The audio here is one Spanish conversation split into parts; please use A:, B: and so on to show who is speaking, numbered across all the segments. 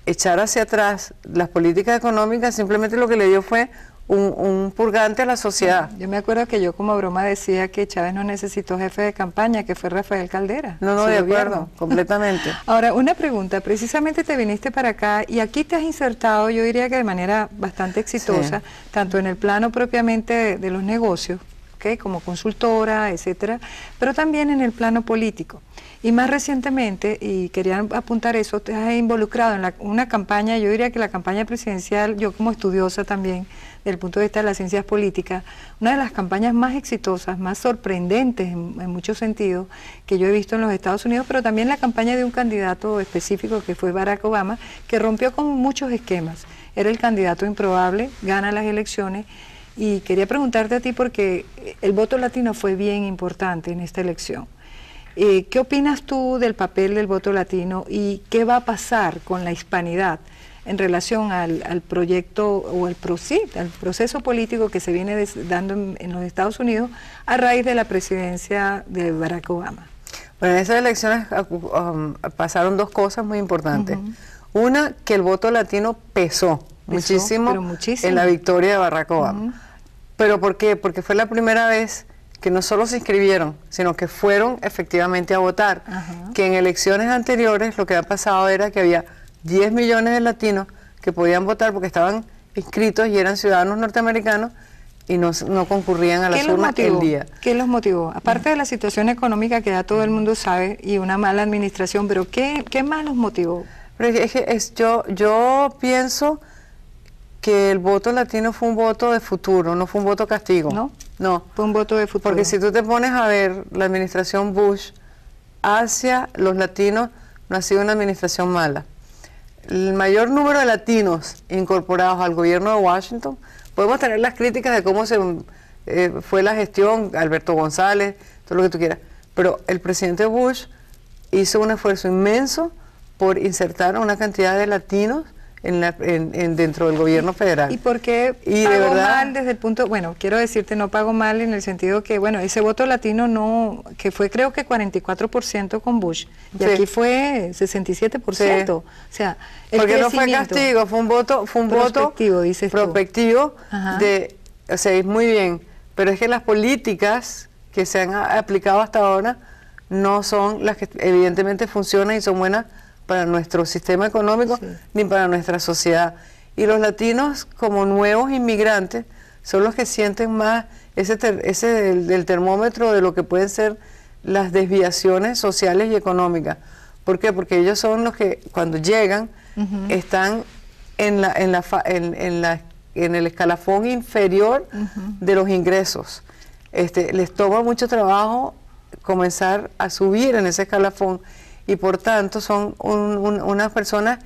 A: echar hacia atrás las políticas económicas, simplemente lo que le dio fue un purgante a la sociedad.
B: Yo me acuerdo que yo como broma decía que Chávez no necesitó jefe de campaña, que fue Rafael Caldera.
A: No, de acuerdo, completamente.
B: Ahora, una pregunta, precisamente te viniste para acá y aquí te has insertado, yo diría que de manera bastante exitosa, tanto en el plano propiamente de los negocios, ¿okay?, como consultora, etcétera, pero también en el plano político. Y más recientemente, y quería apuntar eso, te has involucrado en una campaña, yo diría que la campaña presidencial, yo como estudiosa también, desde el punto de vista de las ciencias políticas, una de las campañas más exitosas, más sorprendentes en muchos sentidos, que yo he visto en los Estados Unidos, pero también la campaña de un candidato específico que fue Barack Obama, que rompió con muchos esquemas. Era el candidato improbable, gana las elecciones, y quería preguntarte a ti porque el voto latino fue bien importante en esta elección. ¿Qué opinas tú del papel del voto latino y qué va a pasar con la hispanidad en relación al proyecto o al proceso político que se viene dando en los Estados Unidos a raíz de la presidencia de Barack Obama?
A: Bueno, en esas elecciones pasaron dos cosas muy importantes. Una, que el voto latino pesó muchísimo en la victoria de Barack Obama. ¿Pero por qué? Porque fue la primera vez que no solo se inscribieron, sino que fueron efectivamente a votar. Que en elecciones anteriores lo que ha pasado era que había 10 millones de latinos que podían votar porque estaban inscritos y eran ciudadanos norteamericanos y no concurrían a las urnas el día.
B: ¿Qué los motivó? Aparte de la situación económica que ya todo el mundo sabe y una mala administración, pero ¿qué más los motivó?
A: Pero yo pienso que el voto latino fue un voto de futuro, no fue un voto castigo.
B: No, fue un voto de futuro.
A: Porque si tú te pones a ver la administración Bush hacia los latinos, no ha sido una administración mala. El mayor número de latinos incorporados al gobierno de Washington, podemos tener las críticas de cómo fue la gestión, Alberto González, todo lo que tú quieras, pero el presidente Bush hizo un esfuerzo inmenso por insertar a una cantidad de latinos dentro del gobierno federal.
B: ¿Y por qué pagó mal desde el punto, bueno, quiero decirte, no pagó mal en el sentido que, bueno, ese voto latino no, que fue creo que 44% con Bush, y aquí fue 67%, o sea,
A: porque no fue castigo, fue un voto prospectivo, dices prospectivo o sea, es muy bien, pero es que las políticas que se han aplicado hasta ahora no son las que evidentemente funcionan y son buenas para nuestro sistema económico, ni para nuestra sociedad. Y los latinos, como nuevos inmigrantes, son los que sienten más del termómetro de lo que pueden ser las desviaciones sociales y económicas. ¿Por qué? Porque ellos son los que, cuando llegan, están en el escalafón inferior de los ingresos. Les toma mucho trabajo comenzar a subir en ese escalafón, y por tanto son unas personas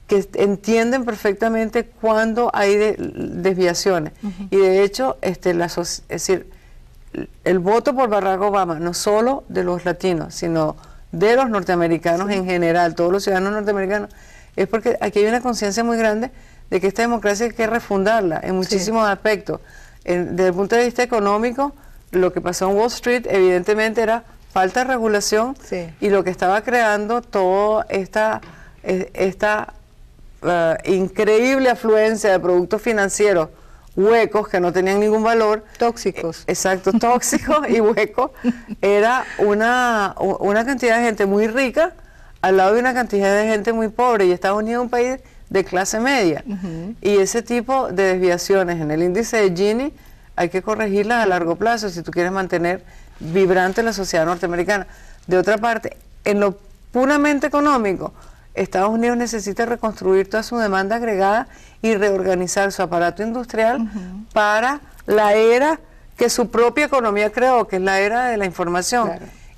A: que entienden perfectamente cuándo hay desviaciones. Y de hecho, es decir, el voto por Barack Obama, no solo de los latinos, sino de los norteamericanos en general, todos los ciudadanos norteamericanos, es porque aquí hay una conciencia muy grande de que esta democracia hay que refundarla en muchísimos aspectos. Desde el punto de vista económico, lo que pasó en Wall Street evidentemente era falta de regulación, y lo que estaba creando toda esta increíble afluencia de productos financieros huecos que no tenían ningún valor.
B: Tóxicos.
A: Exacto, tóxicos y huecos. Era una cantidad de gente muy rica al lado de una cantidad de gente muy pobre, y Estados Unidos es un país de clase media. Y ese tipo de desviaciones en el índice de Gini hay que corregirlas a largo plazo si tú quieres mantener vibrante la sociedad norteamericana. De otra parte, en lo puramente económico, Estados Unidos necesita reconstruir toda su demanda agregada y reorganizar su aparato industrial para la era que su propia economía creó, que es la era de la información.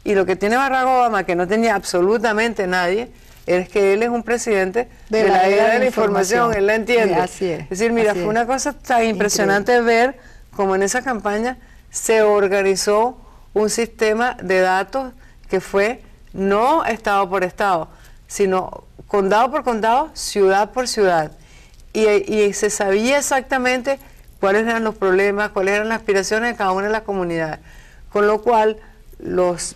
A: Y lo que tiene Barack Obama, que no tenía absolutamente nadie, es que él es un presidente de la era de la información, él la entiende.
B: Así es.
A: Es decir, mira, fue una cosa tan impresionante ver cómo en esa campaña se organizó un sistema de datos que fue no estado por estado, sino condado por condado, ciudad por ciudad. Y se sabía exactamente cuáles eran los problemas, cuáles eran las aspiraciones de cada una de las comunidades. Con lo cual, los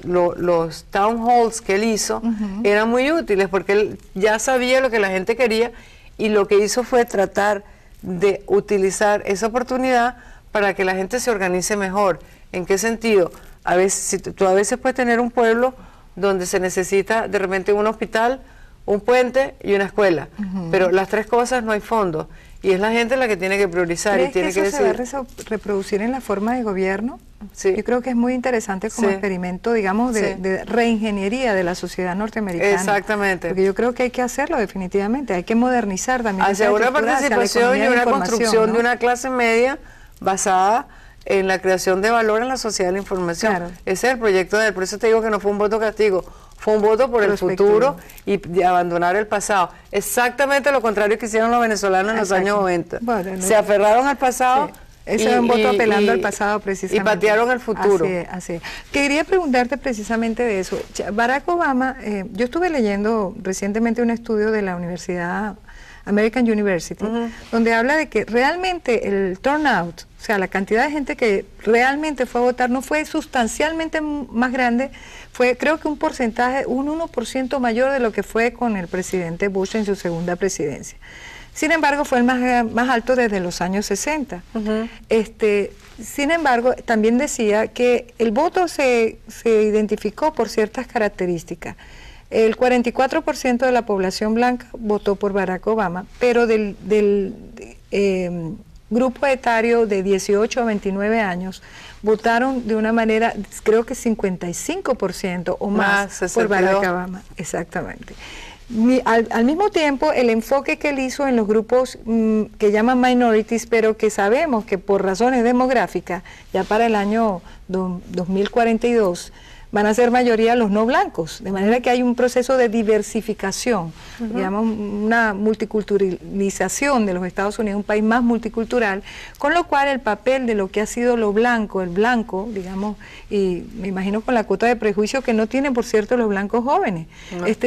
A: town halls que él hizo eran muy útiles porque él ya sabía lo que la gente quería y lo que hizo fue tratar de utilizar esa oportunidad para que la gente se organice mejor. ¿En qué sentido? A veces, si tú a veces puedes tener un pueblo donde se necesita de repente un hospital, un puente y una escuela, pero las tres cosas no hay fondos y es la gente la que tiene que priorizar y tiene que decir.
B: ¿Crees que eso se va a reproducir en la forma de gobierno?
A: Sí.
B: Yo creo que es muy interesante como experimento, digamos, de reingeniería de la sociedad norteamericana.
A: Exactamente.
B: Porque yo creo que hay que hacerlo definitivamente, hay que modernizar también.
A: Hacia una participación y una construcción, ¿no?, de una clase media basada en la creación de valor en la sociedad de la información. Claro. Ese es el proyecto de él, por eso te digo que no fue un voto castigo, fue un voto por el futuro y de abandonar el pasado. Exactamente lo contrario que hicieron los venezolanos en los años 90. Bueno, se aferraron al pasado.
B: Sí. Ese es un voto apelando al pasado precisamente.
A: Y patearon el futuro.
B: Así es. Quería preguntarte precisamente de eso. Barack Obama, yo estuve leyendo recientemente un estudio de la Universidad American University, donde habla de que realmente el turnout, o sea, la cantidad de gente que realmente fue a votar no fue sustancialmente más grande, fue creo que un porcentaje, un 1% mayor de lo que fue con el presidente Bush en su segunda presidencia. Sin embargo, fue el más alto desde los años 60. Sin embargo, también decía que el voto se identificó por ciertas características. El 44% de la población blanca votó por Barack Obama, pero del grupo etario de 18 a 29 años votaron de una manera, creo que 55% o más por Barack Obama. Exactamente. Al mismo tiempo, el enfoque que él hizo en los grupos que llaman minorities, pero que sabemos que por razones demográficas, ya para el año 2042, van a ser mayoría los no blancos, de manera que hay un proceso de diversificación, digamos una multiculturalización de los Estados Unidos, un país más multicultural, con lo cual el papel de lo que ha sido lo blanco, el blanco, digamos, y me imagino con la cuota de prejuicio que no tienen, por cierto, los blancos jóvenes,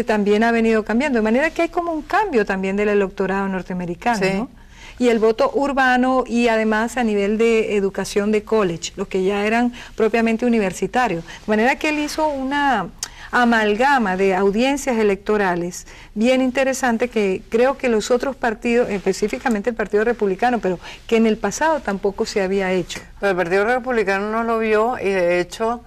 B: también ha venido cambiando, de manera que hay como un cambio también del electorado norteamericano, ¿no? Y el voto urbano y además a nivel de educación de college, los que ya eran propiamente universitarios. De manera que él hizo una amalgama de audiencias electorales bien interesante que creo que los otros partidos, específicamente el Partido Republicano, pero que en el pasado tampoco se había hecho.
A: Pero el Partido Republicano no lo vio y de hecho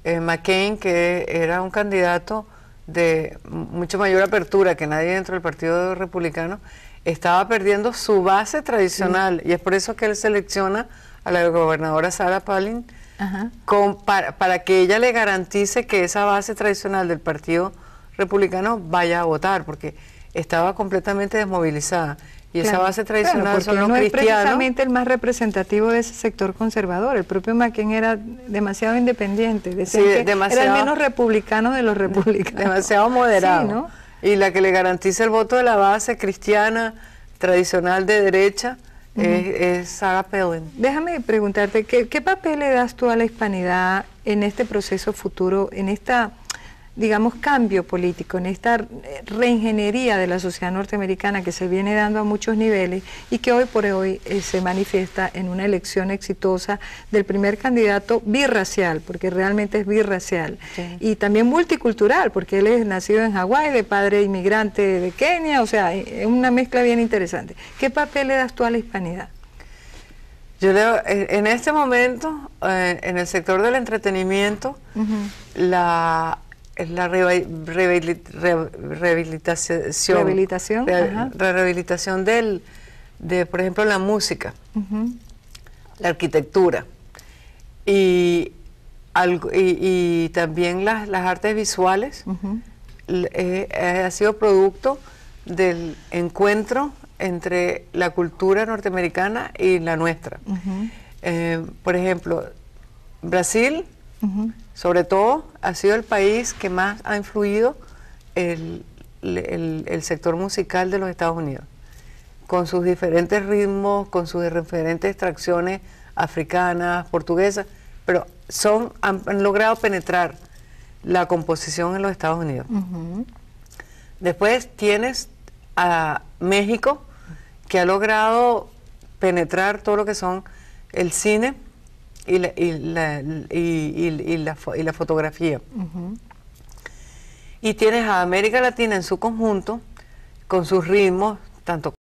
A: McCain, que era un candidato de mucho mayor apertura que nadie dentro del Partido Republicano, estaba perdiendo su base tradicional y es por eso que él selecciona a la gobernadora Sarah Palin para que ella le garantice que esa base tradicional del Partido Republicano vaya a votar, porque estaba completamente desmovilizada y esa base tradicional son los
B: cristianos.
A: Es
B: precisamente el más representativo de ese sector conservador. El propio McCain era demasiado independiente, decía que era el menos republicano de los republicanos.
A: Demasiado moderado. Sí, ¿no? Y la que le garantiza el voto de la base cristiana tradicional de derecha es Sarah Palin.
B: Déjame preguntarte, ¿qué papel le das tú a la hispanidad en este proceso futuro, en esta, digamos, cambio político, en esta reingeniería de la sociedad norteamericana que se viene dando a muchos niveles y que hoy por hoy se manifiesta en una elección exitosa del primer candidato birracial, porque realmente es birracial, y también multicultural, porque él es nacido en Hawái, de padre inmigrante de Kenia, o sea, es una mezcla bien interesante. ¿Qué papel le das tú a la hispanidad?
A: Yo leo, en este momento, en el sector del entretenimiento, la rehabilitación de, por ejemplo, la música, la arquitectura y también las artes visuales ha sido producto del encuentro entre la cultura norteamericana y la nuestra. Por ejemplo, Brasil, sobre todo, ha sido el país que más ha influido el sector musical de los Estados Unidos, con sus diferentes ritmos, con sus diferentes extracciones africanas, portuguesas, pero han logrado penetrar la composición en los Estados Unidos. Después tienes a México, que ha logrado penetrar todo lo que son el cine, la fotografía. Y tienes a América Latina en su conjunto, con sus ritmos, tanto